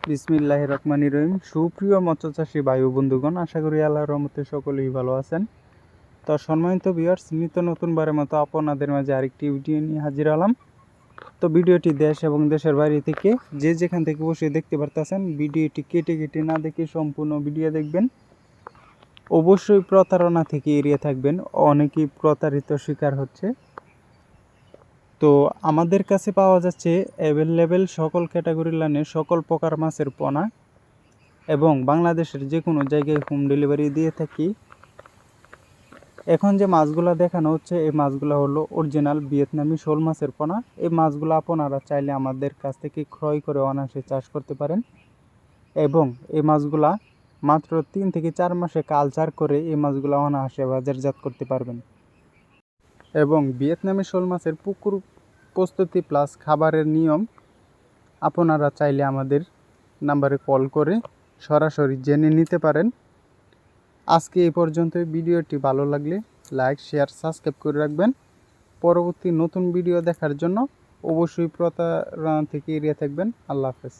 বিসমিল্লাহির রহমানির রহিম। সুপ্রিয় মৎস্যচাষী ভাই ও বন্ধুগণ, আশা করি আল্লাহর রহমতে সকলেই ভালো আছেন। তো সম্মানিত ভিউয়ার্স, নিত্য নতুনবারের মতো আপনাদের মাঝে আরেকটি ভিডিও নিয়ে হাজির হলাম। তো ভিডিওটি দেশ এবং দেশের বাইরে থেকে যে যেখান থেকে বসে দেখতে পারতেছেন, ভিডিওটি কেটে কেটে না দেখে সম্পূর্ণ ভিডিও দেখবেন। অবশ্যই প্রতারণা থেকে এড়িয়ে থাকবেন, অনেকেই প্রতারিত শিকার হচ্ছে। তো আমাদের কাছে পাওয়া যাচ্ছে অ্যাভেলেবেল সকল ক্যাটাগরি লাইনের সকল প্রকার মাছের পোনা, এবং বাংলাদেশের যে কোনো জায়গায় হোম ডেলিভারি দিয়ে থাকি। এখন যে মাছগুলো দেখানো হচ্ছে, এই মাছগুলো হলো অরিজিনাল ভিয়েতনামি শোল মাছের পোনা। এই মাছগুলো আপনারা চাইলে আমাদের কাছ থেকে ক্রয় করে অনায়াসে চাষ করতে পারেন, এবং এই মাছগুলা মাত্র 3 থেকে 4 মাসে কালচার করে এই মাছগুলো অনায়াসে বাজারজাত করতে পারবেন। এবং ভিয়েতনামি শোল মাছের পুকুর প্রস্তুতি প্লাস খাবারের নিয়ম আপনারা চাইলে আমাদের নাম্বারে কল করে সরাসরি জেনে নিতে পারেন। আজকে এই পর্যন্তই। ভিডিওটি ভালো লাগলে লাইক, শেয়ার, সাবস্ক্রাইব করে রাখবেন। পরবর্তী নতুন ভিডিও দেখার জন্য অবশ্যই প্রতারণা থেকে এড়িয়ে থাকবেন। আল্লাহ হাফেজ।